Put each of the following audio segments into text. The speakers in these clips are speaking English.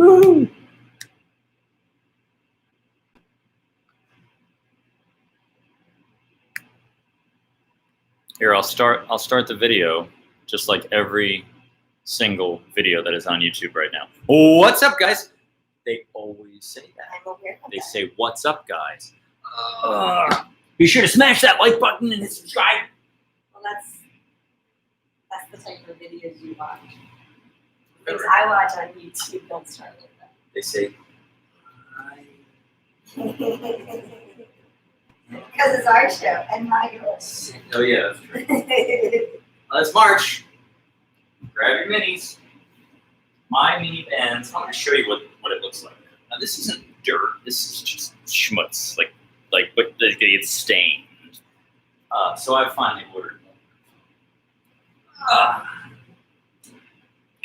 Woo! Here, I'll start the video just like every single video that is on YouTube right now. What's up, guys? They always say that. They say, "What's up, guys?" Be sure to smash that like button and subscribe. Well, that's the type of videos you watch. Things I watch on YouTube don't start like that. They say, Because it's our show and not yours. "Oh yeah, that's true." Let's march. Grab your minis. My mini bands. I'm going to show you what it looks like. Now, this isn't dirt. This is just schmutz. But it gets stained. So I finally ordered one.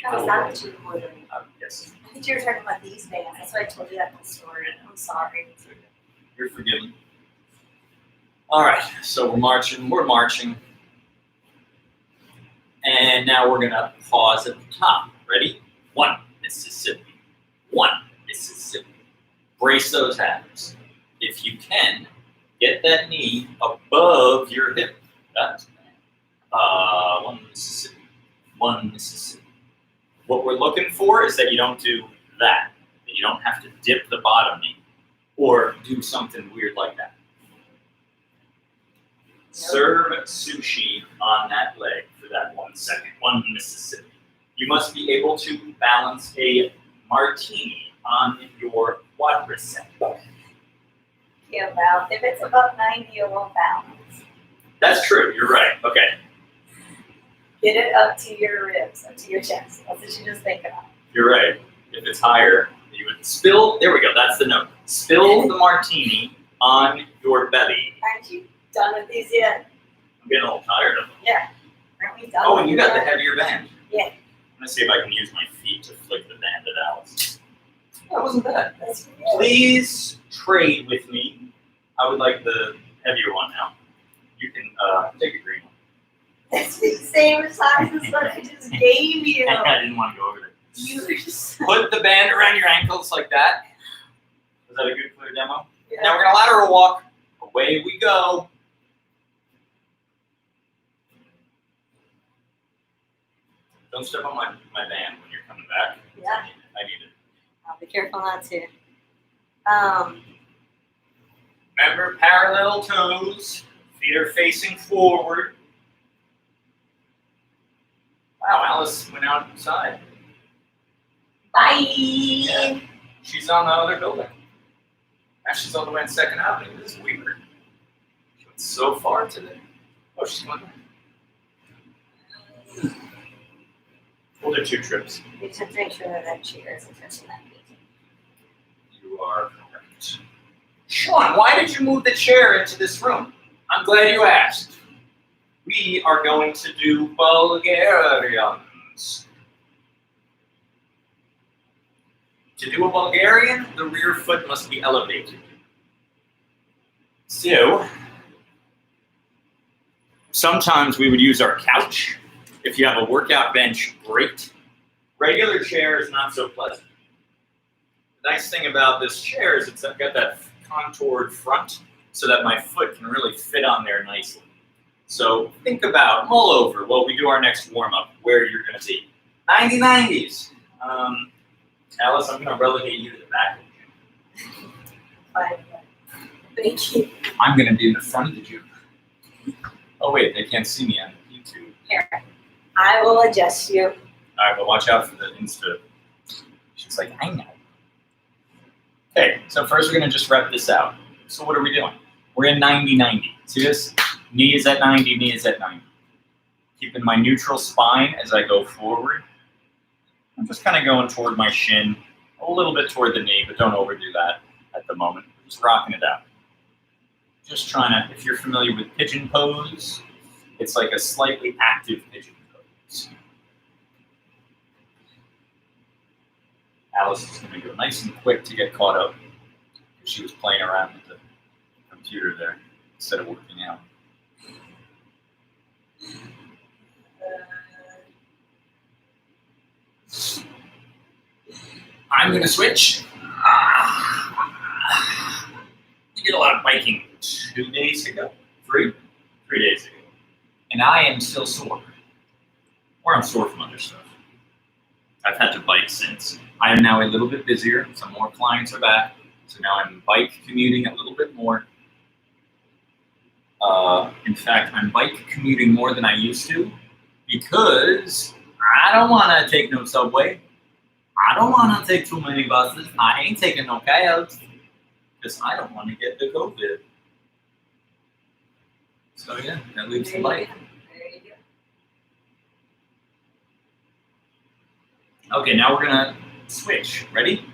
No, is that what you were ordering? Yes. I think you were talking about these bands. That's why I told you that in the story. I'm sorry. You're forgiven. All right. So we're marching. And now we're going to pause at the top. Ready? 1, Mississippi. 1, Mississippi. Brace those abs. If you can, get that knee above your hip. That's 1 Mississippi. 1 Mississippi. What we're looking for is that you don't do that. That you don't have to dip the bottom knee or do something weird like that. Serve sushi on that leg for that 1 second. 1 Mississippi. You must be able to balance a martini on your quadricep. Yeah, well, if it's above 90, it won't balance. That's true. You're right. Okay. Get it up to your ribs, up to your chest. That's what you just think about. You're right. If it's higher, you would spill. There we go. That's the note. Spill the martini on your belly. Aren't you done with these yet? I'm getting a little tired of them. Yeah. Aren't we done? Oh, and you got the heavier band. Yeah. I'm gonna see if I can use my feet to flick the band at Alice. That wasn't bad. That's good. Please trade with me. I would like the heavier one now. You can take a green one. It's the same size as what I just gave you. I didn't want to go over there. You were just. Put the band around your ankles like that. Was that a good clear demo? Yeah. Now we're gonna lateral walk. Away we go. Don't step on my band when you're coming back. Yeah. I need it. I'll be careful not to. Remember, parallel toes. Feet are facing forward. Wow, Alice went outside. Bye. Yeah. She's on the other building. Now she's all the way on 2nd Avenue. This is weird. She went so far today. Oh, she's going back. We'll do 2 trips. You should make sure that chair isn't touching that meeting. You are correct. Sean, why did you move the chair into this room? I'm glad you asked. We are going to do Bulgarians. To do a Bulgarian, the rear foot must be elevated. So, sometimes we would use our couch. If you have a workout bench, great. Regular chair is not so pleasant. The nice thing about this chair is it's got that contoured front so that my foot can really fit on there nicely. So think about, mull over while we do our next warm-up, where you're going to be. 90-90s. Alice, I'm going to relegate you to the back of the gym. Fine. Thank you. I'm going to be in the front of the gym. Oh, wait, they can't see me on YouTube. Here. I will adjust you. All right, but watch out for the Insta. She's like, I know. Okay, so first we're going to just rep this out. So what are we doing? We're in 90-90. See this? Knee is at 90, knee is at 90. Keeping my neutral spine as I go forward. I'm just kind of going toward my shin, a little bit toward the knee, but don't overdo that at the moment. Just rocking it out. Just trying to, if you're familiar with pigeon pose, it's like a slightly active pigeon pose. Alice is going to go nice and quick to get caught up. She was playing around with the computer there instead of working out. I'm gonna switch. We did a lot of biking 2 days ago, 3 days ago, and I am still sore. Or I'm sore from other stuff. I've had to bike since. I am now a little bit busier. Some more clients are back, so now I'm bike commuting a little bit more. In fact, I'm bike commuting more than I used to because I don't want to take no subway. I don't want to take too many buses. I ain't taking no cabs because I don't want to get the COVID. So yeah, that leaves the bike. There you go. Okay, now we're gonna switch. Ready?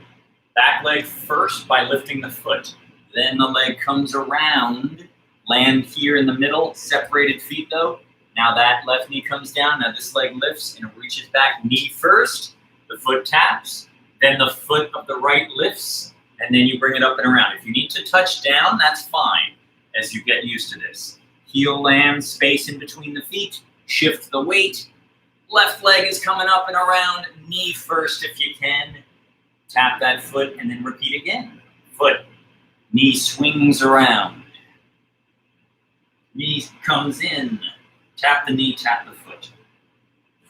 Back leg first by lifting the foot. Then the leg comes around. Land here in the middle, separated feet though. Now that left knee comes down. Now this leg lifts and reaches back. Knee first, the foot taps. Then the foot of the right lifts, and then you bring it up and around. If you need to touch down, that's fine as you get used to this. Heel lands, space in between the feet. Shift the weight. Left leg is coming up and around. Knee first if you can. Tap that foot and then repeat again. Foot. Knee swings around. Knee comes in. Tap the knee, tap the foot.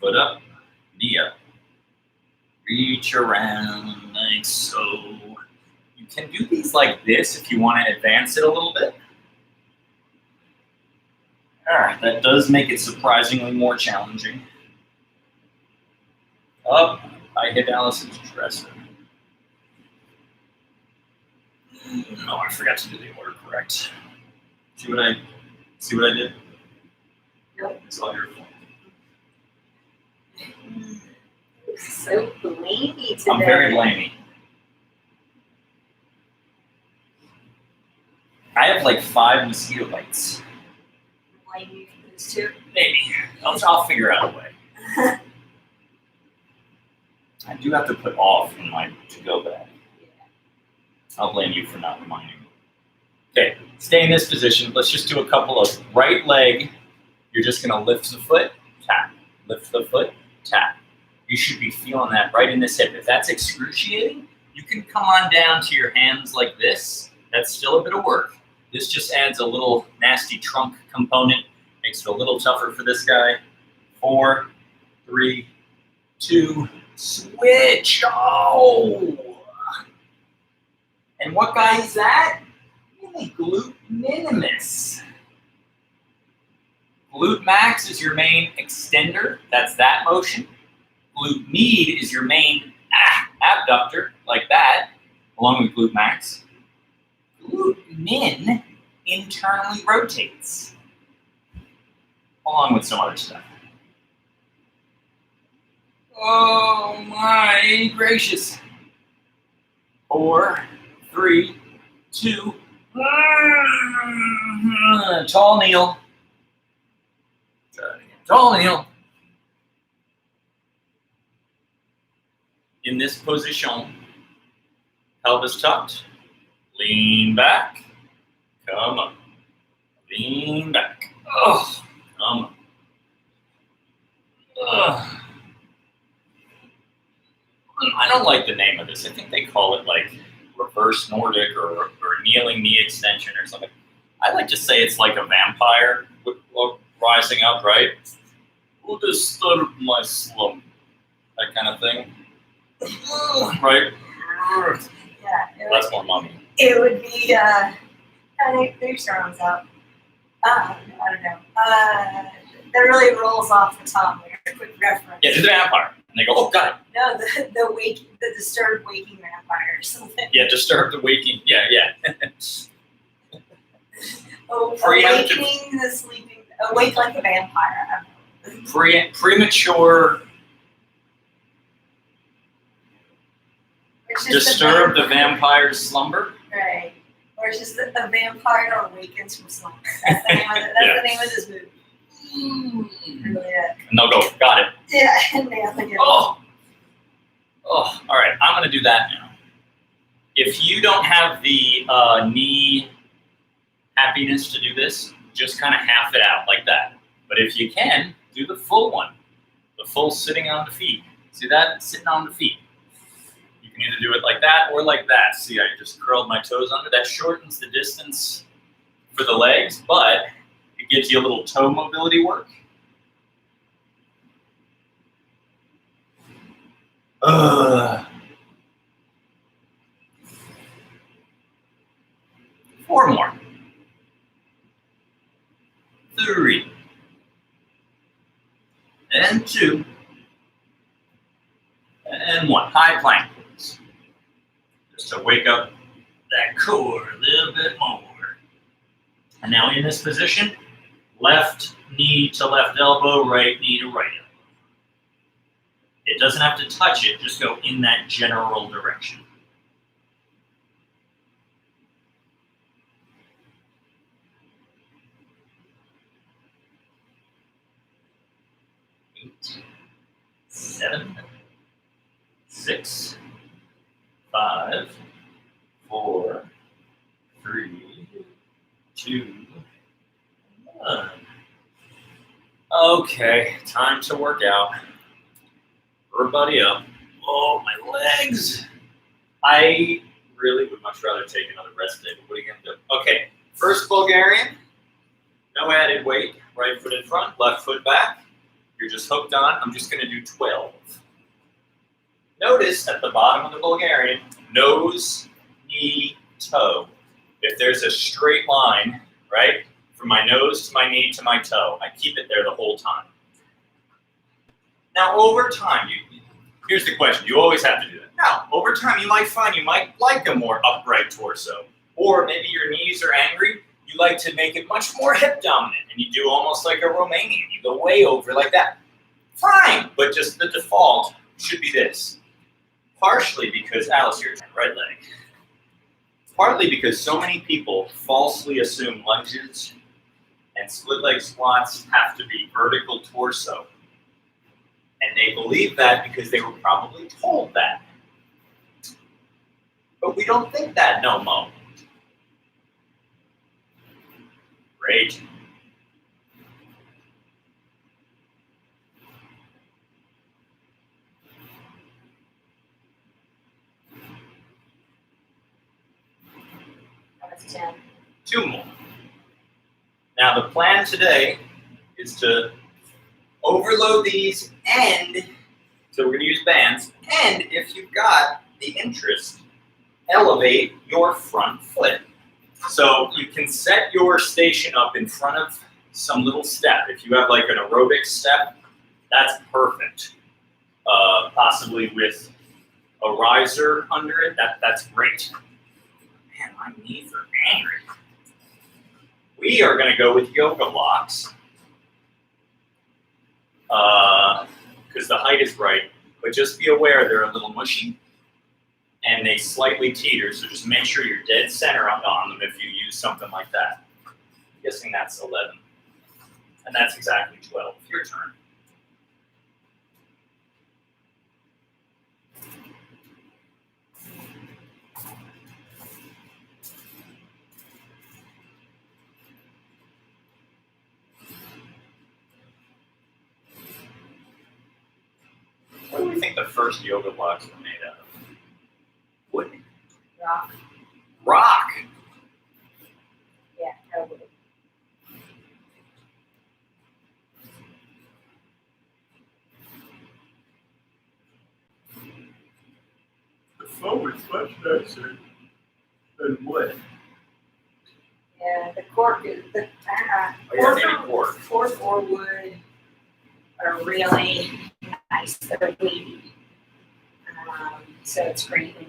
Foot up, knee up. Reach around like so. You can do these like this if you want to advance it a little bit. All right, that does make it surprisingly more challenging. Up, I hit Allison's dresser. No, I forgot to do the order correct. See what I did? Nope. It's all your fault. So blamey today. I'm very blamey. I have like 5 mosquito bites. Blame you for this too. Maybe. I'll figure out a way. I do have to put off in my to-go bag. Yeah. I'll blame you for not reminding me. Okay, stay in this position. Let's just do a couple of right leg. You're just gonna lift the foot, tap. Lift the foot, tap. You should be feeling that right in this hip. If that's excruciating, you can come on down to your hands like this. That's still a bit of work. This just adds a little nasty trunk component, makes it a little tougher for this guy. 4, 3, 2, switch. Oh! And what guy is that? Really, glute minimus. Glute max is your main extender. That's that motion. Glute med is your main abductor, like that, along with glute max. Glute min internally rotates, along with some other stuff. Oh my gracious. 4, 3, 2, tall kneel. Tall kneel. In this position, pelvis tucked, lean back, come up, lean back, oh, come up. I don't like the name of this. I think they call it like reverse Nordic or kneeling knee extension or something. I like to say it's like a vampire rising up, right? Who disturbed my slump? That kind of thing. Right? Yeah. That's more mommy. It would be, their surrounds out. I don't know. That really rolls off the tongue. Like a quick reference. Yeah, to the vampire. And they go, oh, God. No, the disturbed waking vampire or something. Yeah, disturbed the waking. Yeah. Awakening the sleeping, awake like a vampire. Premature, disturb the vampire's slumber. Right. Or it's just a vampire awakens from slumber. That's the name of it. That's the name of this movie. Really, And they'll go, got it. yeah, nailing it. Oh, all right. I'm going to do that now. If you don't have the knee happiness to do this, just kind of half it out like that. But if you can, do the full one. The full sitting on the feet. See that? Sitting on the feet. can either do it like that or like that. See, I just curled my toes under. That shortens the distance for the legs, but it gives you a little toe mobility work. Four more. 3. And 2. And 1. High plank, please. Just to wake up that core a little bit more. And now in this position, left knee to left elbow, right knee to right elbow. It doesn't have to touch it, just go in that general direction. Eight, 7, 6, 5, 4, 3, 2, 1. Okay, time to work out. Everybody up. Oh, my legs. I really would much rather take another rest day, but what are you going to do? Okay, first Bulgarian. No added weight. Right foot in front, left foot back. You're just hooked on. I'm just going to do 12. Notice at the bottom of the Bulgarian, nose, knee, toe. If there's a straight line, right, from my nose to my knee to my toe, I keep it there the whole time. Now, over time, here's the question. You always have to do that. Now, over time, you might find you might like a more upright torso. Or maybe your knees are angry. You like to make it much more hip dominant, and you do almost like a Romanian. You go way over like that. Fine, but just the default should be this. Partially because, Alice, your turn, right leg. Partly because so many people falsely assume lunges and split leg squats have to be vertical torso. And they believe that because they were probably told that. But we don't think that no more. Great. That's 10. 2 more. Now the plan today is to overload these and, so we're going to use bands, and if you've got the interest, elevate your front foot. So you can set your station up in front of some little step. If you have like an aerobic step, that's perfect. Possibly with a riser under it, that's great. Man, my knees are angry. We are going to go with yoga blocks because the height is right, but just be aware they're a little mushy and they slightly teeter, so just make sure you're dead center on them if you use something like that. I'm guessing that's 11. And that's exactly 12. Your turn. What do we think the first yoga blocks were made out of? Wood? Rock. Rock! Yeah, probably. The foam is much nicer than wood. Yeah, the cork is the cork or wood are really nice. They're weighty. So it's great when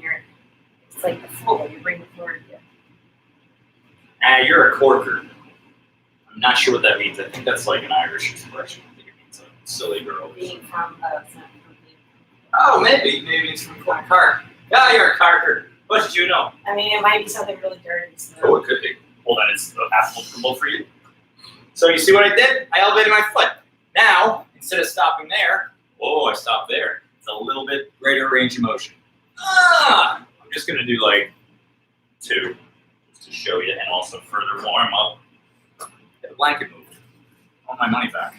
it's like the floor, you bring the floor to you. You're a corker. I'm not sure what that means. I think that's like an Irish expression. I think it means like silly girl. Being from Oh, maybe it's from Clark. Yeah, you're a Carter. What did you know? I mean, it might be something really dirty. So. Oh, it could be. Well, then it's applicable for you. So you see what I did? I elevated my foot. Now, instead of stopping there, I stopped there. It's a little bit greater range of motion. I'm just going to do like 2 just to show you and also further warm up. Get the blanket moved. I want my money back.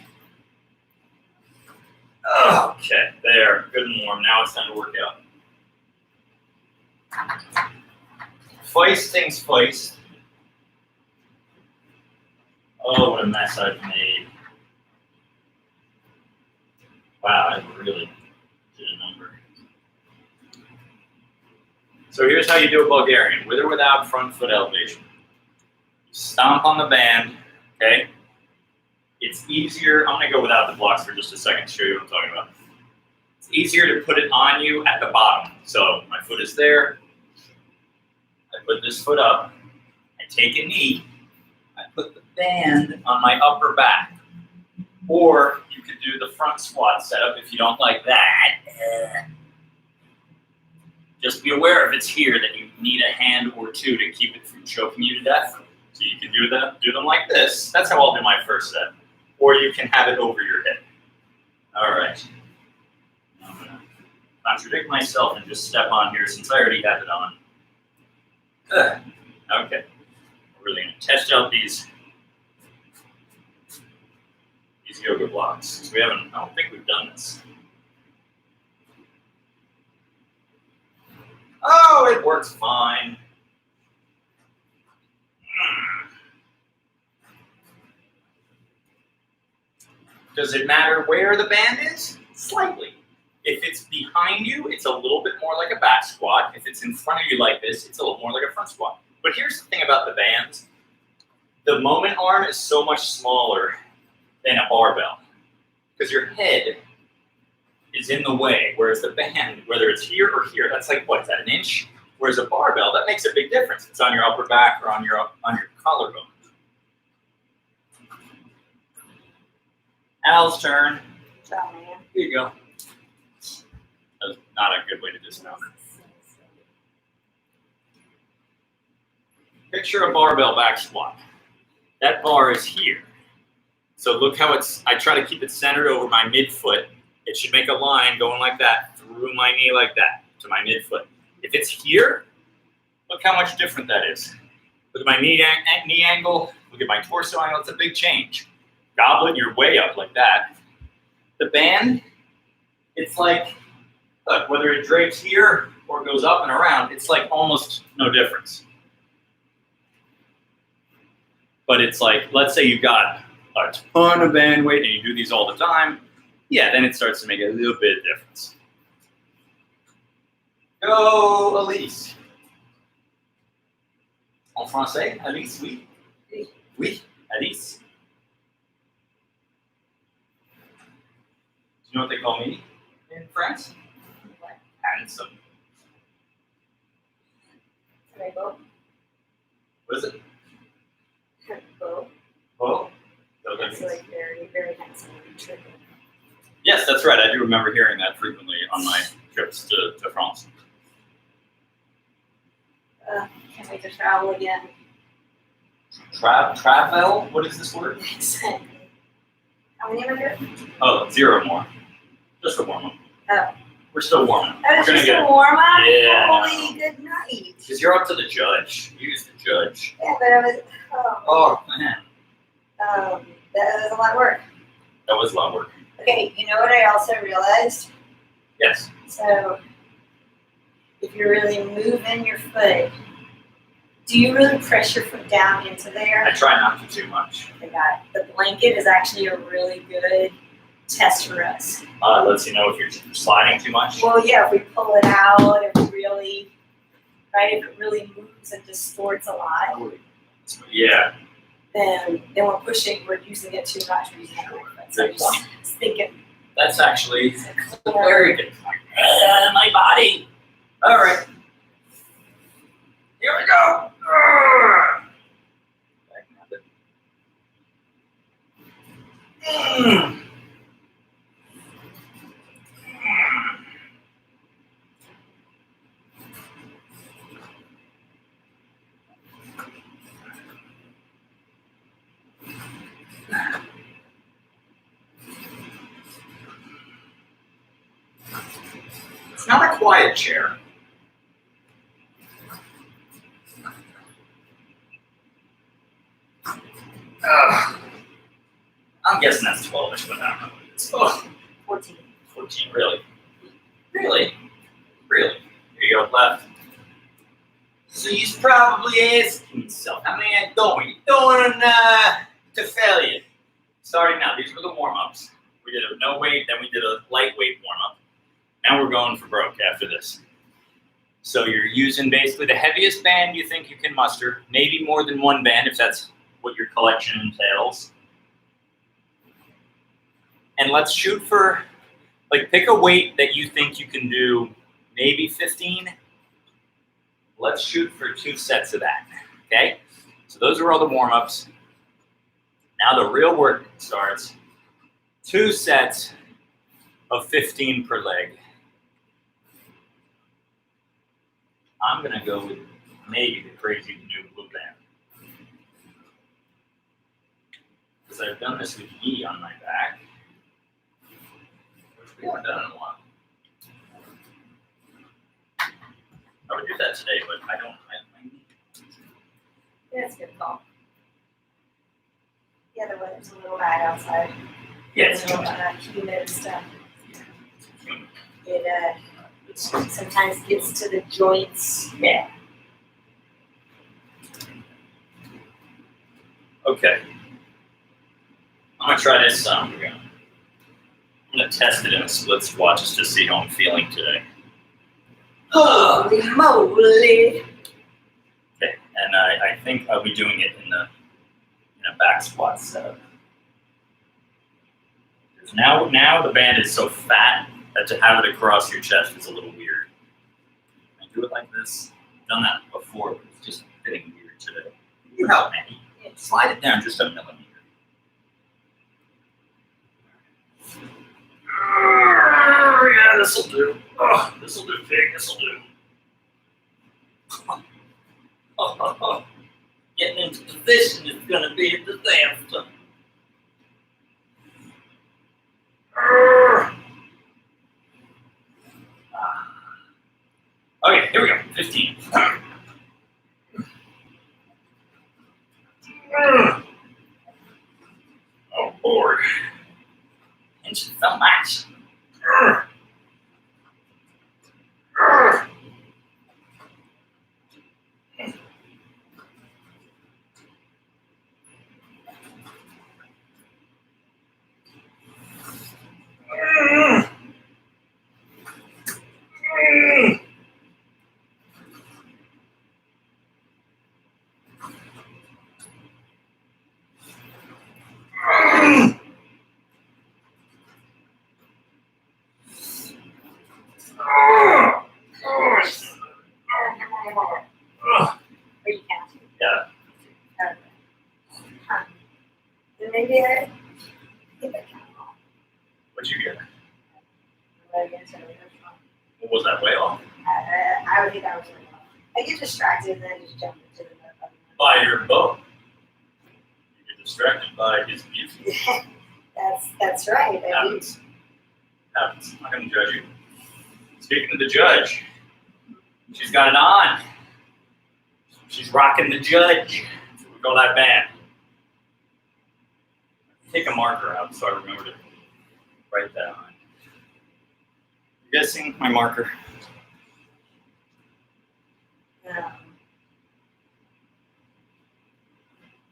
Okay, there. Good and warm. Now it's time to work out. Feisting's feist. Oh, what a mess I've made. Wow, I really did a number. So here's how you do a Bulgarian, with or without front foot elevation. Stomp on the band, okay? It's easier, I'm gonna go without the blocks for just a second to show you what I'm talking about. It's easier to put it on you at the bottom. So my foot is there, I put this foot up, I take a knee, I put the band on my upper back. Or you could do the front squat setup if you don't like that. Just be aware if it's here that you need a hand or two to keep it from choking you to death. So you can do them like this. That's how I'll do my first set. Or you can have it over your head. All right. I'm gonna contradict myself and just step on here since I already have it on. Okay. We're really gonna test out these yoga blocks. So I don't think we've done this. Oh, it works fine. Does it matter where the band is? Slightly. If it's behind you, it's a little bit more like a back squat. If it's in front of you like this, it's a little more like a front squat. But here's the thing about the bands. The moment arm is so much smaller than a barbell because your head is in the way, whereas the band, whether it's here or here, that's like, what, is that an inch? Whereas a barbell, that makes a big difference. It's on your upper back or on your collarbone. Al's turn. Ciao, man. Here you go. That was not a good way to dismount. Picture a barbell back squat. That bar is here. So look how I try to keep it centered over my midfoot. It should make a line going like that, through my knee like that, to my midfoot. If it's here, look how much different that is. Look at my knee angle, look at my torso angle, it's a big change. Goblet, you're way up like that. The band, it's like, look, whether it drapes here or goes up and around, it's like almost no difference. But it's like, let's say you've got a ton of band weight and you do these all the time, yeah, then it starts to make a little bit of difference. Go, Elise. En français, Elise, oui? Oui, Elise. Do you know what they call me in France? What? Handsome. Rainbow. What is it? Bow. Oh, no, that It's means. like very, very handsome and tricky. Yes, that's right. I do remember hearing that frequently on my trips to France. Can't wait to travel again. Travel? What is this word? How many are there? Oh, 0 more. Just a warm up. Oh. We're still warming up. That We're was gonna just get a warm up? Yeah. Holy good night. because you're up to the judge. Use the judge. Yeah, but I was, Oh man, that was a lot of work. that was a lot of work. Okay, you know what I also realized? Yes. So, if you're really moving your foot, do you really press your foot down into there? I try not to too much. I got the blanket is actually a really good test for us. Lets you know if you're sliding too much. Well, yeah, if we pull it out, if we really, right, if it really moves and distorts a lot, Yeah. then we're pushing, we're using it too much. We're using it too much. So I just was thinking, That's actually it's a a clear- very good point. My body. All right. Here we go. Mm. It's not a quiet chair. I'm guessing that's 12-ish, but I don't know. It's 14. 14, really? Really? Really? Here you go, left. So he's probably asking himself, how man going? You going to failure? Starting now, these were the warm-ups. We did a no weight, then we did a lightweight warm-up. Now we're going for broke after this. So you're using basically the heaviest band you think you can muster, maybe more than one band if that's what your collection entails. And let's shoot for, like, pick a weight that you think you can do, maybe 15. Let's shoot for 2 sets of that, okay? So those are all the warm-ups. Now the real work starts. 2 sets of 15 per leg. I'm gonna go with maybe the crazy new blue band. Because I've done this with E on my back, which we haven't done in a while. I would do that today, but I don't. That's a good call. Yeah, the weather's a little bad outside. Yeah, It's a little humid and stuff. It sometimes gets to the joints. Yeah. Okay. I'm gonna try this. I'm gonna test it in a split squat just to see how I'm feeling today. Holy moly! Okay, and I think I'll be doing it in a back squat setup. Now the band is so fat that to have it across your chest is a little weird. I do it like this. I've done that before, but it's just getting weird today. You help me. Slide it down just a millimeter. Yeah, this'll do. Oh, this'll do, pig. This'll do. Getting into position is going to be a disaster. Okay, here we go. 15. Oh, Lord. Tension so much. Are you counting? Yeah. Okay. Huh. Then maybe I think I count wrong. What'd you get? But I guess I was wrong. What was that, way off? I would think I was wrong. I get distracted and then just jump into the By your bow. You get distracted by his music. That's right. I do. Happens. Happens. I'm not going to judge you. Speaking of the judge, she's got it on. She's rocking the judge. That's what we call that band. Take a marker out so I remember to write that on. You guys seen my marker?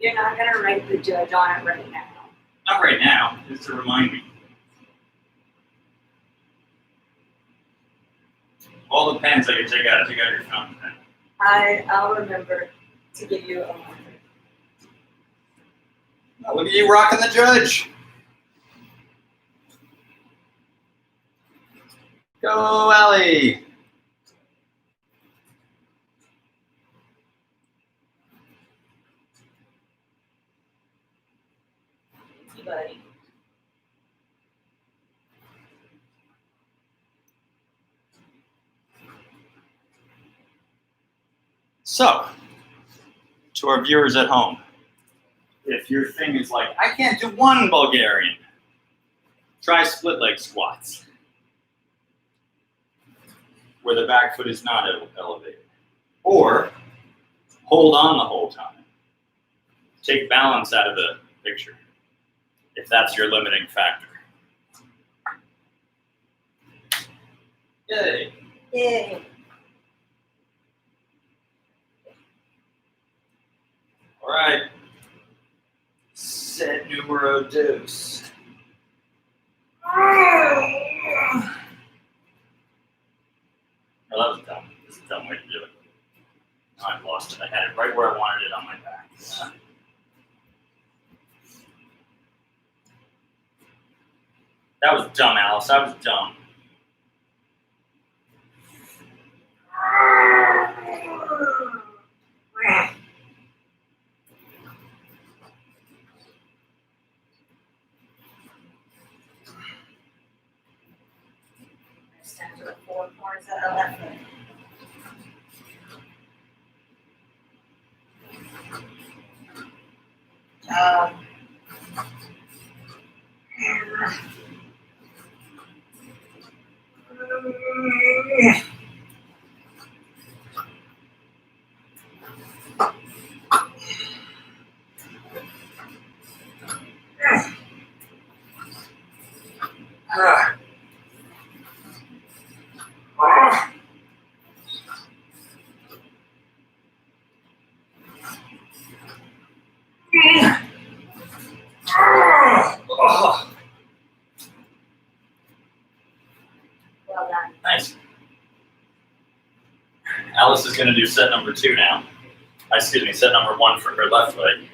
You're not going to write the judge on it right now. Not right now, just to remind me. All the pens I can take out your fountain pen. I'll remember to give you a marker. Now look at you rocking the judge. Go, Allie. Thank you, buddy. So, to our viewers at home, if your thing is like, I can't do one Bulgarian, try split leg squats, where the back foot is not elevated. Or hold on the whole time. Take balance out of the picture, if that's your limiting factor. Yay. Yay. right. Set numero dos. Oh, that was dumb. This is a dumb way to do it. Oh, I lost it. I had it right where I wanted it on my back. That was dumb, Alice. That was dumb. Step to the 4 corners of the left foot. Well done. Nice. Alice is going to do set number 2 now. Excuse me, set number 1 for her left leg.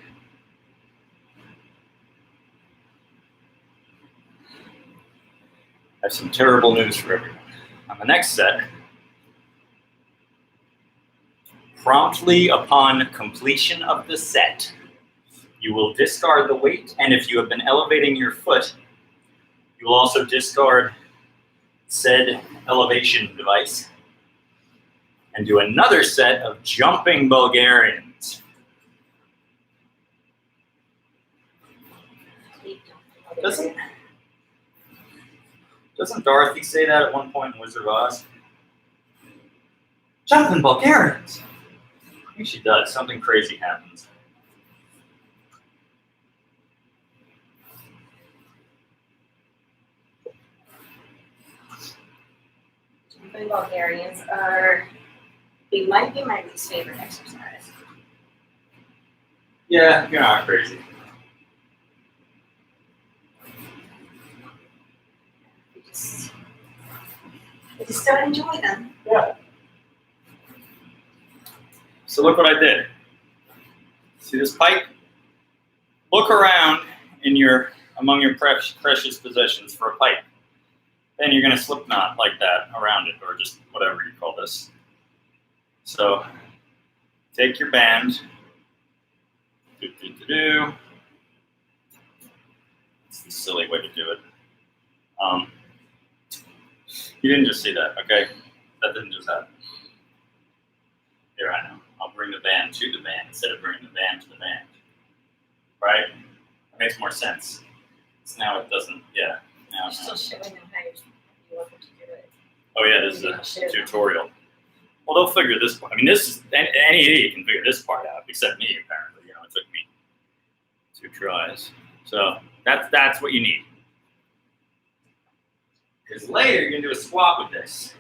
I have some terrible news for everyone. On the next set, promptly upon completion of the set, you will discard the weight, and if you have been elevating your foot, you will also discard said elevation device and do another set of jumping Bulgarians. Doesn't Dorothy say that at one point in Wizard of Oz? Jumping Bulgarians. I think she does. Something crazy happens. Jumping Bulgarians they might be my least favorite exercise. Yeah, you're not crazy. I just don't enjoy them. Yeah. So look what I did. See this pipe? Look around among your precious possessions for a pipe. Then you're going to slip knot like that around it, or just whatever you call this. So take your band. It's a silly way to do it. You didn't just see that, okay? That didn't just happen. Here, I know. I'll bring the band to the band instead of bringing the band to the band. Right? That makes more sense. So now it doesn't, yeah. Now, You're still showing them how you want them to do it. oh yeah, this is a tutorial. Well, they'll figure this part. I mean, this is, any idiot can figure this part out, except me, apparently. You know, it took me 2 tries. So that's what you need. Because later you're going to do a squat with this.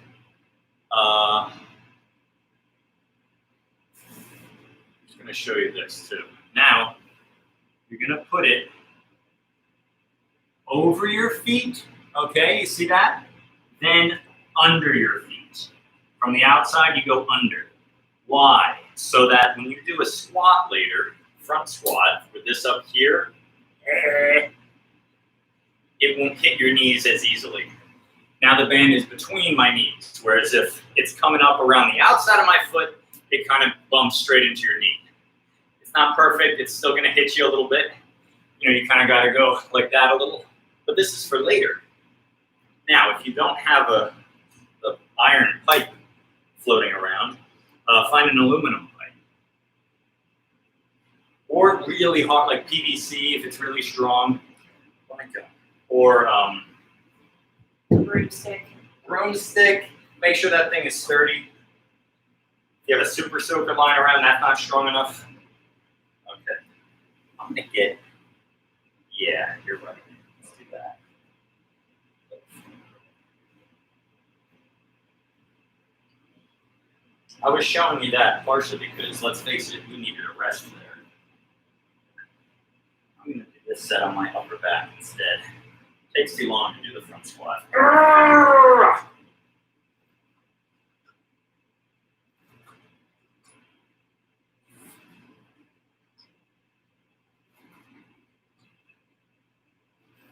I'm just going to show you this too. Now, you're going to put it over your feet. Okay, you see that? Then under your feet. From the outside, you go under. Why? So that when you do a squat later, front squat, with this up here, it won't hit your knees as easily. Now the band is between my knees, whereas if it's coming up around the outside of my foot, it kind of bumps straight into your knee. It's not perfect. It's still going to hit you a little bit. You know, you kind of got to go like that a little. But this is for later. Now, if you don't have a iron pipe floating around, find an aluminum pipe. Or really hard, like PVC if it's really strong. Or Broomstick. broomstick. Make sure that thing is sturdy. If you have a super soaker lying around, that's not strong enough. Okay. I'm going to get, yeah, you're right. Let's do that. I was showing you that partially because, let's face it, you needed a rest there. this set on my upper back instead. Takes too long to do the front squat.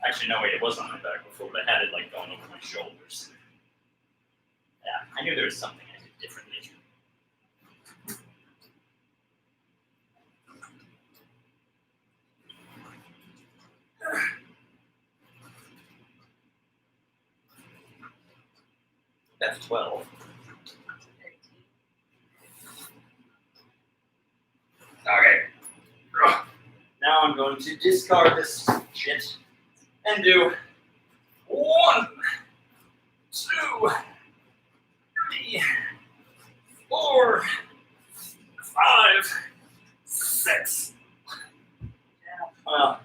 Actually, no, wait, it was on my back before, but I had it like going over my shoulders. Yeah, I knew there was something I did differently. That's 12. Okay. Now I'm going to discard this shit and do 1, 2, 3, 4, 5, 6. Well,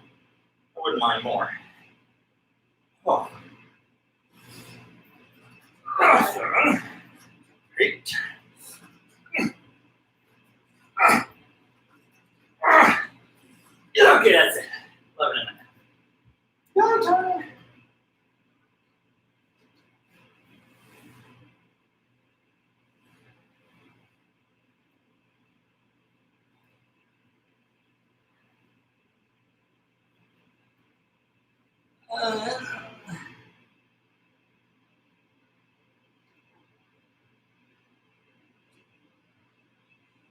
I wouldn't mind more. Oh. 7, 8. Okay, that's it. 11 and a half. Your turn.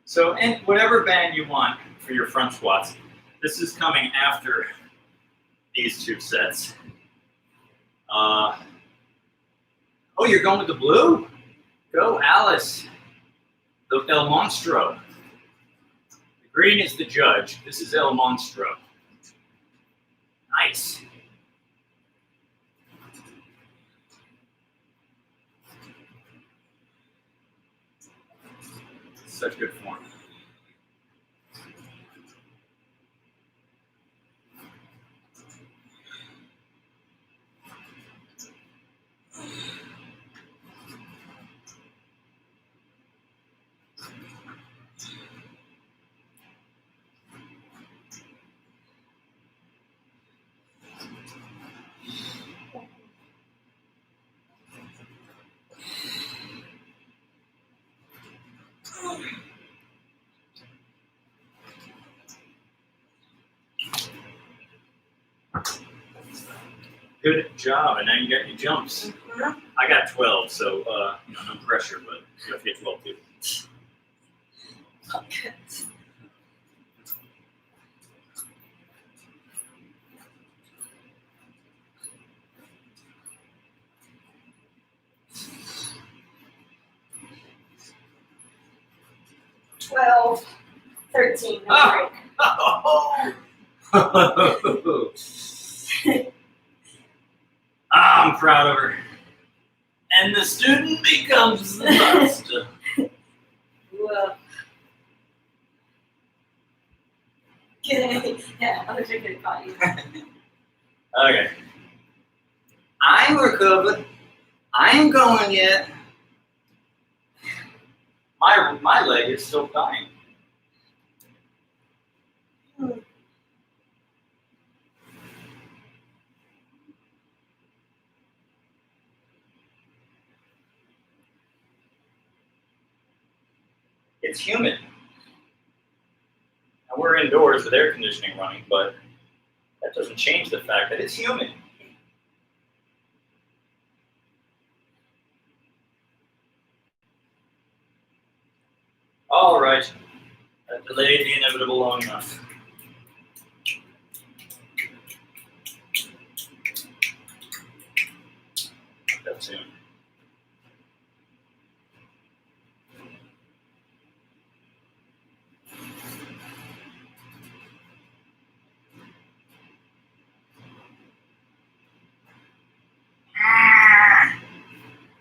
So, and whatever band you want for your front squats, this is coming after these 2 sets. Oh, you're going with the blue? Go, Alice. The El Monstro. The green is the judge. This is El Monstro. Nice. Such good form. Good job, and now you got your jumps. Mm-hmm. I got 12, so no pressure, but you have to get 12 too. Okay. 12, 13. Oh. I'm proud of her. And the student becomes the master. Whoa. Yeah, I wish I could have caught you. Okay. I'm recovered. I ain't going yet. My leg is still dying. It's humid. And we're indoors with air conditioning running, but that doesn't change the fact that it's humid. All right. I've delayed the inevitable long enough. That soon.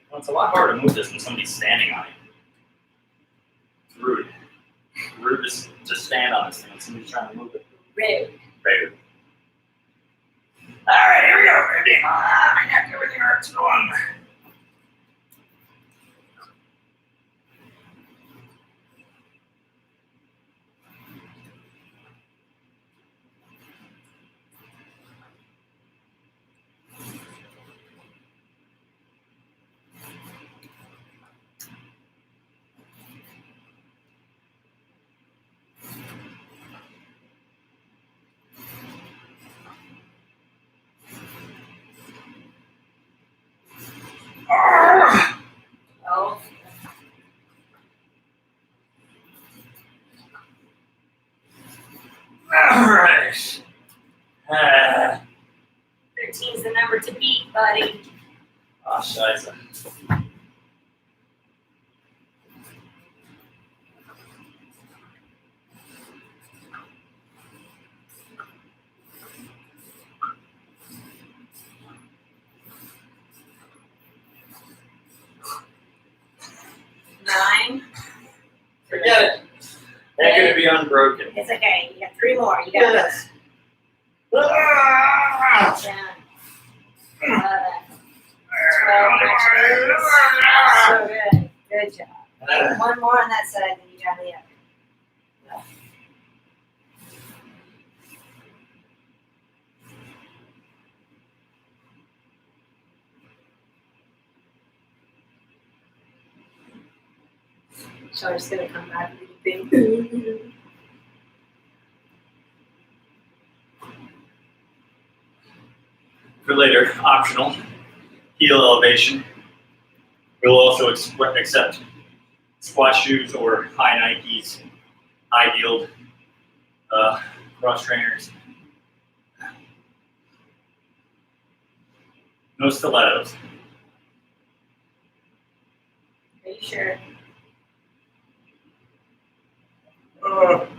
Well, it's a lot harder to move this when somebody's standing on it. It's rude. Rude to stand on this thing when somebody's trying to move it. Rude. All right, here we go. Ready? My neck, everything hurts. Go on. Ah, 13's the number to beat, buddy. oh, scheiße. Nine. Forget it. They're going to be unbroken. It's okay. You got 3 more. You got this. Ah! 10, 11, 12 matches. So good. Good job. Okay, 1 more on that side, then you got the other. So I'm just gonna come back with the thing. For later, optional, heel elevation. We'll also accept squat shoes or high Nikes, high heeled cross trainers. No stilettos. Are you sure?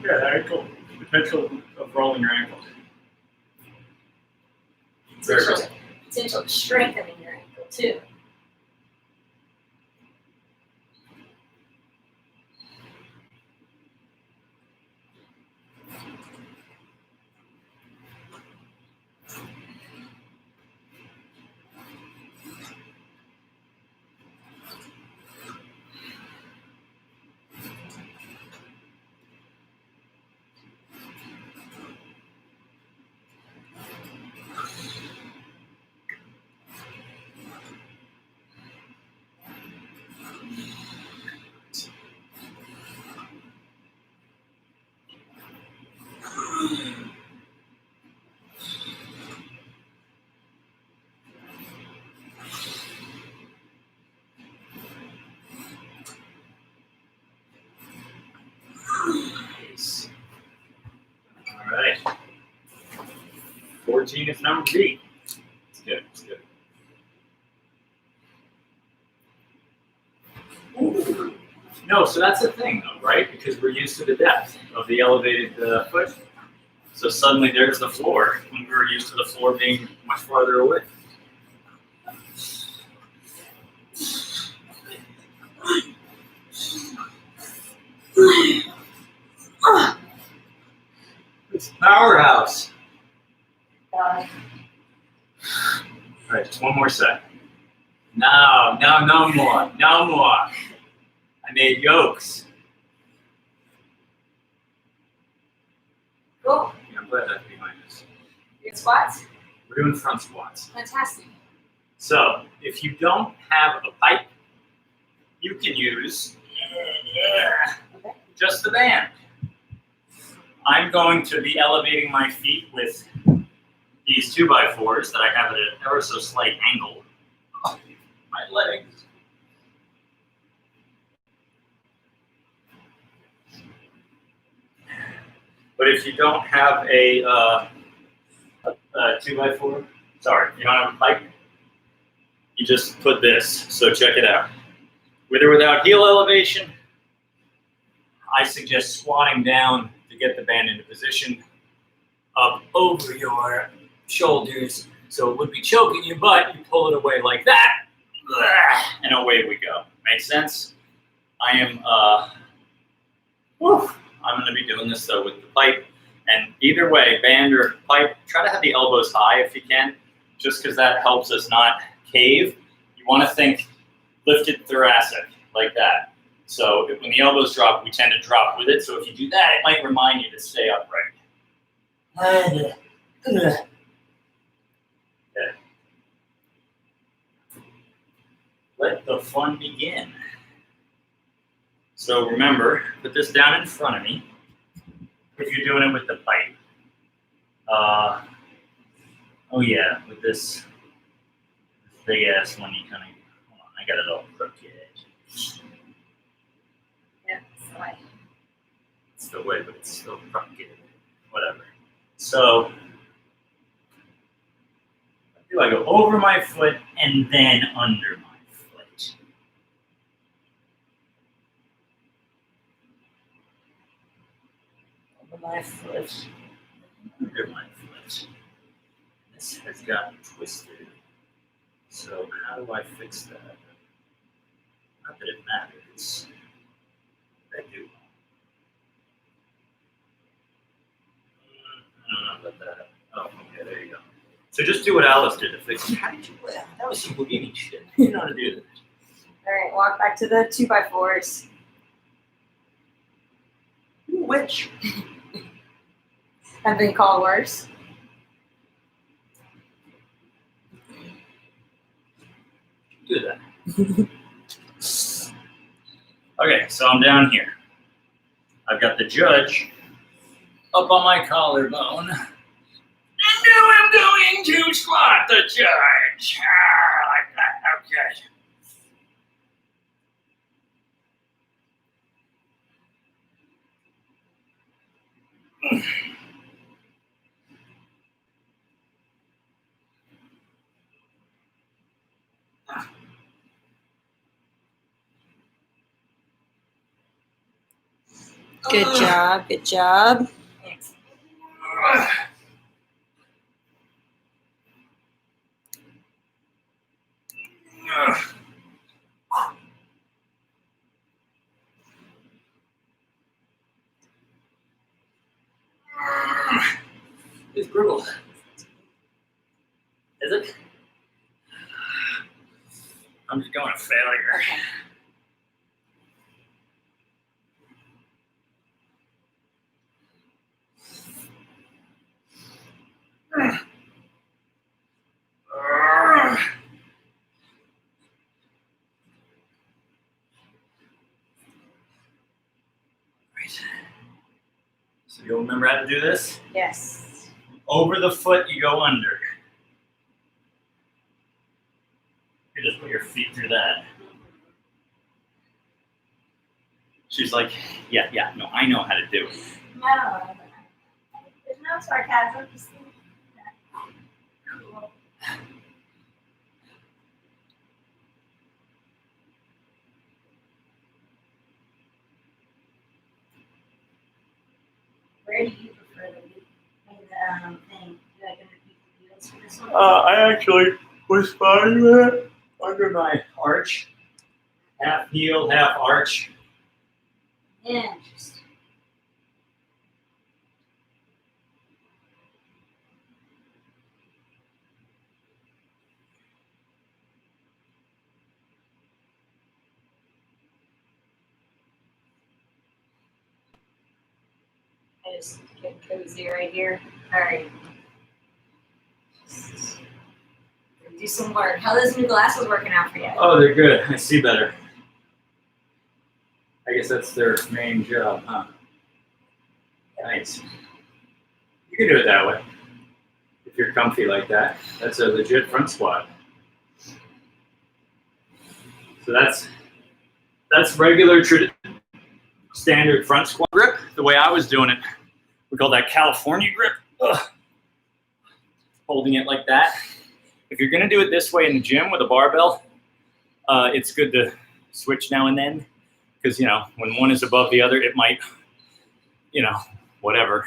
Yeah, ankle. Potential of rolling your ankle. Very good. Potential strengthening your ankle too. Nice. All right. 14 is number B. It's good. It's good. Ooh. No, so that's the thing, though, right? Because we're used to the depth of the elevated foot. So suddenly there's the floor when we were used to the floor being much farther away. It's powerhouse. God. All right, just one more set. No, no more. No more. I made yokes. Cool. Yeah, I'm glad that's behind us. Good squats. We're doing front squats. Fantastic. So, if you don't have a pipe, you can use Okay. just the band. I'm going to be elevating my feet with these 2x4s that I have at an ever so slight angle. Oh, my legs. But if you don't have a 2x4, sorry, you don't have a pipe, you just put this. So check it out. With or without heel elevation, I suggest squatting down to get the band into position up over your shoulders. So it would be choking you, but you pull it away like that, and away we go. Make sense? I am, I'm going to be doing this though with the pipe. And either way, band or pipe, try to have the elbows high if you can, just because that helps us not cave. You want to think lifted thoracic, like that. So when the elbows drop, we tend to drop with it. So if you do that, it might remind you to stay upright. Okay. Let the fun begin. So remember, put this down in front of me if you're doing it with the pipe. Oh yeah, with this big ass one, you kind of, hold on, I got it all crooked. Yeah, so It's the way, but it's still crooked. Whatever. So do I go over my foot and then under my foot? Over my foot, under my foot. This has gotten twisted. So how do I fix that? Not that it matters. I do. I don't know about that. Oh, okay, there you go. So just do what Alice did to fix it. How did you? That was some Houdini shit. You know how to do that. All right, walk back to the 2x4s. Which? Have been called worse. Do that. Okay, so I'm down here. I've got the judge up on my collarbone. And now I'm going to squat the judge. Like that. Okay. Good job. Good job. It's brutal. Is it? I'm just going to failure. Okay. Right. So you'll remember how to do this? Yes. Over the foot, you go under. You just put your feet through that. She's like, yeah, no, I know how to do it. No. There's no sarcasm. Just cool. Where do you prefer to be in the thing? Do I get repeat the wheels for this one? I actually was fine with it under my arch. Half heel, half arch. Interesting. I just get cozy right here. All right. Do some work. How are those new glasses working out for you? Oh, they're good. I see better. I guess that's their main job, huh? Nice. You can do it that way. If you're comfy like that. That's a legit front squat. So that's regular standard front squat grip. The way I was doing it, we call that California grip. Ugh. Holding it like that. If you're gonna do it this way in the gym with a barbell, it's good to switch now and then, because when one is above the other, it might, whatever,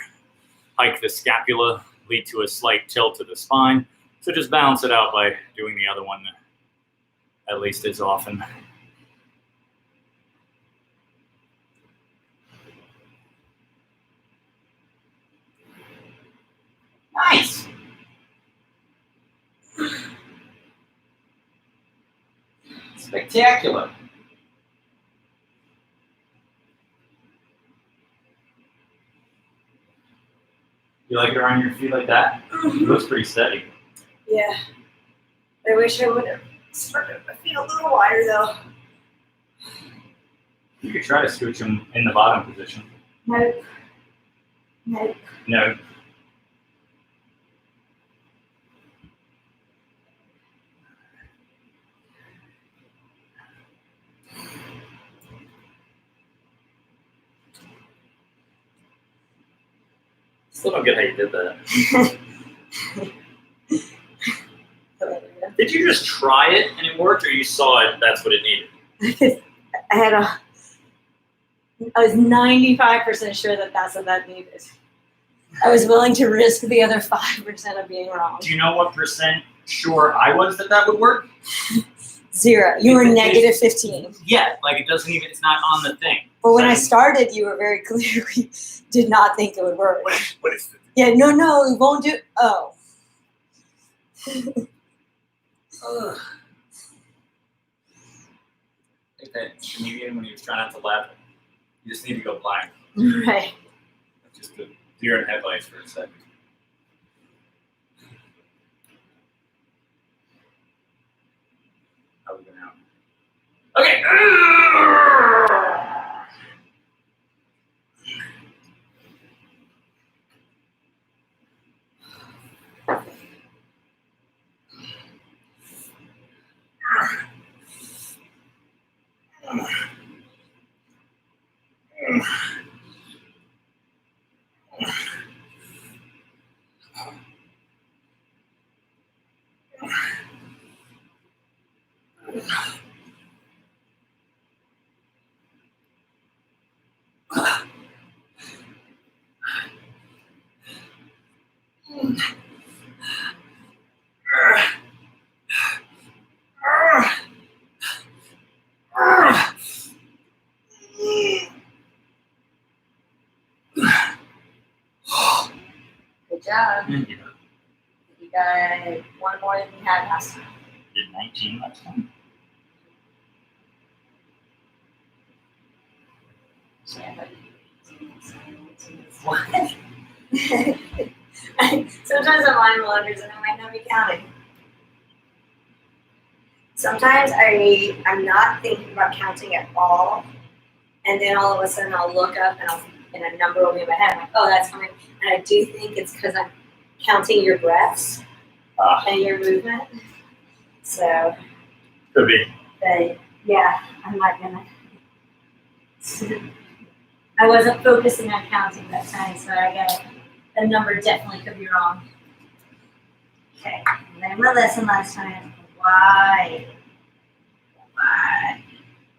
hike the scapula, lead to a slight tilt of the spine. So just balance it out by doing the other one at least as often. Nice. Spectacular. You like it around your feet like that? It looks pretty steady. Yeah. I wish I would have started my feet a little wider though. You could try to scooch them in the bottom position. Nope. Nope. No. Still don't get how you did that. Did you just try it and it worked, or you saw it, that's what it needed? I was 95% sure that that's what that needed. I was willing to risk the other 5% of being wrong. Do you know what percent sure I was that would work? 0. You were negative 15. Yeah, like it doesn't even, it's not on the thing. But when I started, you were very clearly did not think it would work. What is it? Yeah, no, it won't do. Oh. Ugh. Like that comedian when he was trying not to laugh. You just need to go blind. Right. Just the deer in headlights for a second. How we going out? Okay. Good job. Yeah. You got one more than you had last time. Did 19 last time? Yeah, but What? sometimes I'm mind blunders and I might not be counting. Sometimes I'm not thinking about counting at all, and then all of a sudden I'll look up and a number will be in my head. I'm like, oh, that's coming. And I do think it's because I'm counting your breaths and your movement. So, Could be. but yeah, I'm not gonna. I wasn't focusing on counting that time, so I got the number definitely could be wrong. Okay, learned my lesson last time. Why?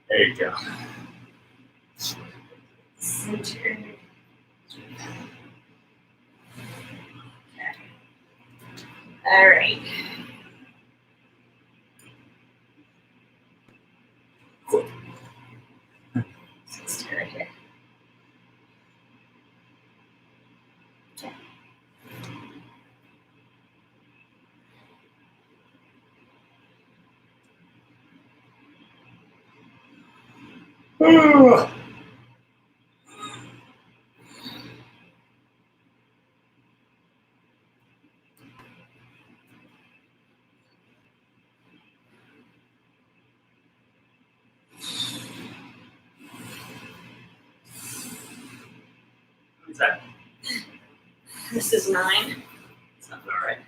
There you go. Center. All right. Let's do it here. Okay. What's that? This is 9. Sounds all right.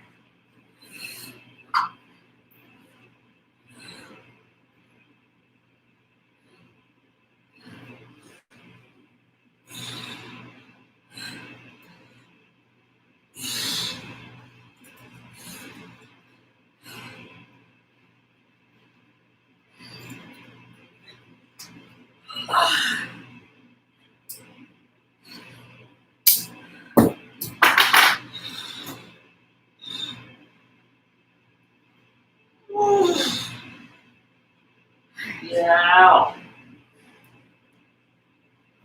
Yeah.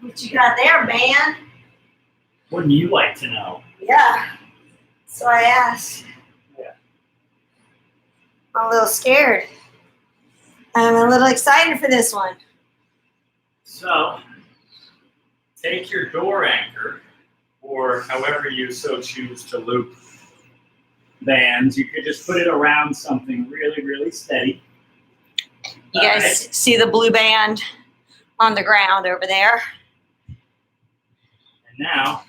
What you got there, man? Wouldn't you like to know? Yeah. So I asked. Yeah. I'm a little scared. I'm a little excited for this one. So, take your door anchor, or however you so choose to loop bands. You could just put it around something really, really steady. You guys see the blue band on the ground over there? And now,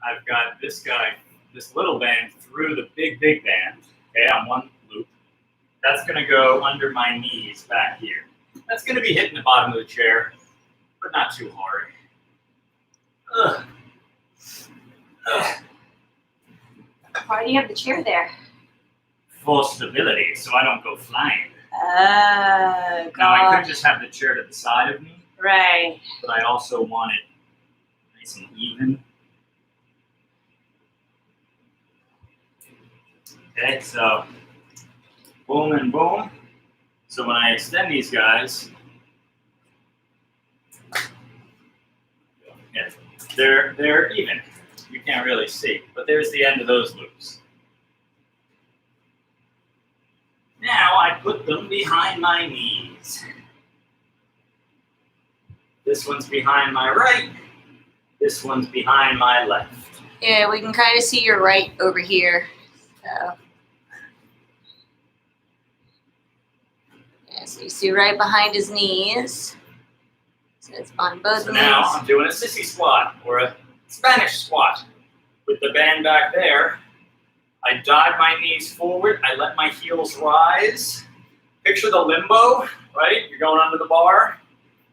I've got this guy, this little band through the big band, okay, on one loop. That's gonna go under my knees back here. That's gonna be hitting the bottom of the chair, but not too hard. Ugh. Why do you have the chair there? For stability, so I don't go flying. Oh, Now I God. could just have the chair to the side of me, Right. but I also want it nice and even. Okay, so boom and boom. So when I extend these guys, yeah, they're even. You can't really see, but there's the end of those loops. Now I put them behind my knees. This one's behind my right. This one's behind my left. Yeah, we can kind of see your right over here. So. Yeah, so you see right behind his knees. So it's on both So knees. now I'm doing a sissy squat or a Spanish squat. With the band back there, I dive my knees forward. I let my heels rise. Picture the limbo, right? You're going under the bar.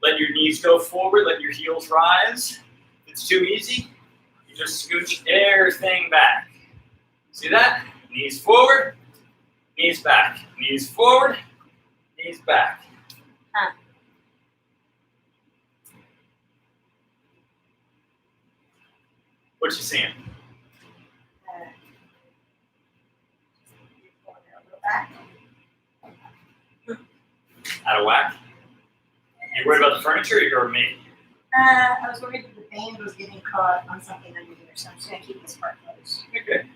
Let your knees go forward. Let your heels rise. If it's too easy, you just scooch everything back. See that? Knees forward, knees back. Knees forward, knees back. Huh. What you seeing? Out of whack? You worried about the furniture or me? I was worried that the band was getting caught on something under here, so I'm just going to keep this part closed. Okay.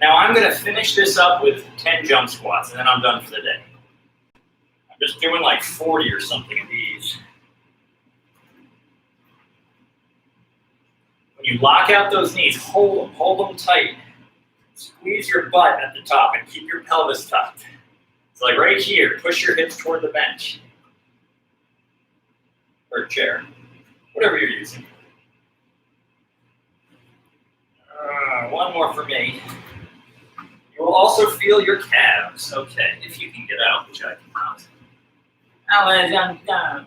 Now I'm going to finish this up with 10 jump squats, and then I'm done for the day. I'm just doing like 40 or something of these. When you lock out those knees, hold them tight. Squeeze your butt at the top and keep your pelvis tucked. It's like right here, push your hips toward the bench. Or chair, whatever you're using. One more for me. You will also feel your calves. Okay, if you can get out, which I cannot. Down.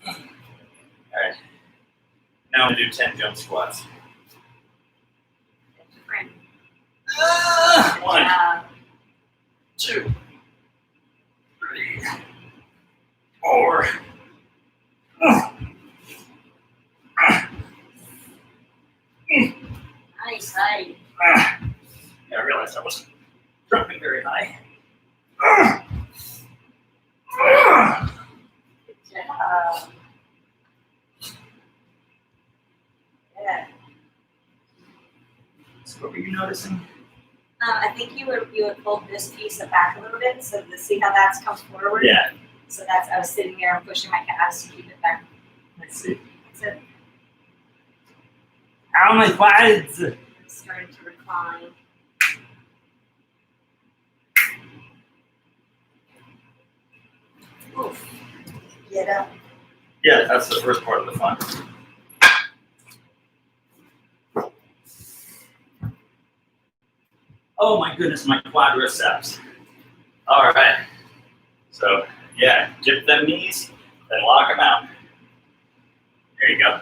All right. Now I'm gonna do 10 jump squats. One, 2, 3, 4. Nice, nice. Yeah, I realized I wasn't jumping very high. Yeah. So what were you noticing? I think you would pull this piece back a little bit, so to see how that comes forward. Yeah, So that's I was sitting there and pushing my calves to keep it back. I see. That's it. How my quads? It's starting to recline. Oof. Get up. Yeah, that's the first part of the fun. Oh my goodness, my quadriceps. All right. So, yeah, dip them knees, then lock them out. There you go.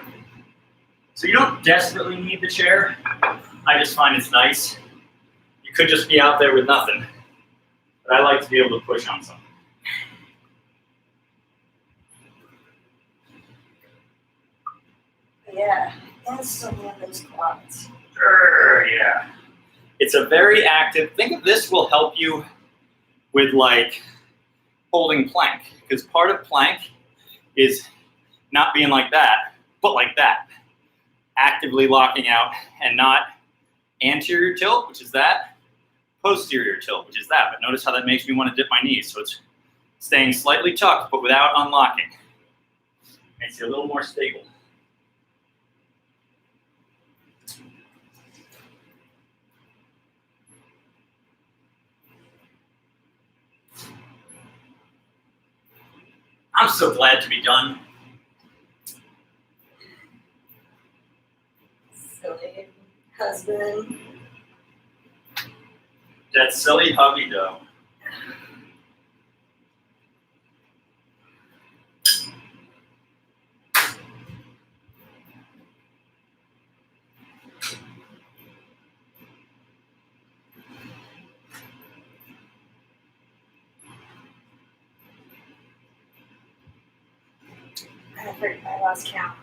So you don't desperately need the chair. I just find it's nice. You could just be out there with nothing. But I like to be able to push on something. Yeah, that's some of those quads. Sure, yeah. It's a very active, think of this will help you with like holding plank, because part of plank is not being like that, but like that. Actively locking out and not anterior tilt, which is that, posterior tilt, which is that. But notice how that makes me want to dip my knees. So it's staying slightly tucked, but without unlocking. Makes you a little more stable. I'm so glad to be done. Silly husband. That silly hubby though. I lost count.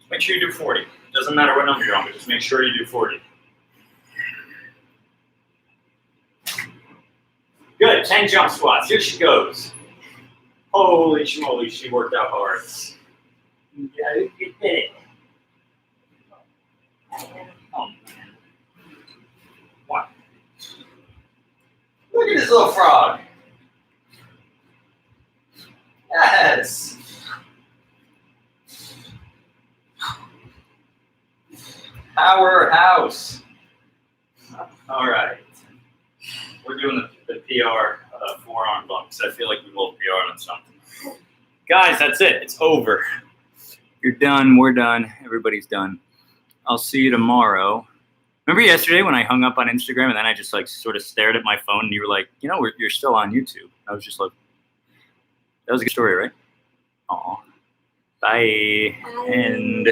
Make sure you do 40. Doesn't matter what number you're on, but just make sure you do 40. Good, 10 jump squats. Here she goes. Holy schmoly, she worked out hard. Yeah, you did it. Oh, man. What? Look at this little frog. Yes. Powerhouse. All right. We're doing the PR forearm bump because I feel like we both PR'd on something. Guys, that's it. It's over. You're done. We're done. Everybody's done. I'll see you tomorrow. Remember yesterday when I hung up on Instagram and then I just like sort of stared at my phone and you were like, you know, you're still on YouTube. I was just like, that was a good story, right? Aw. Bye. Bye. And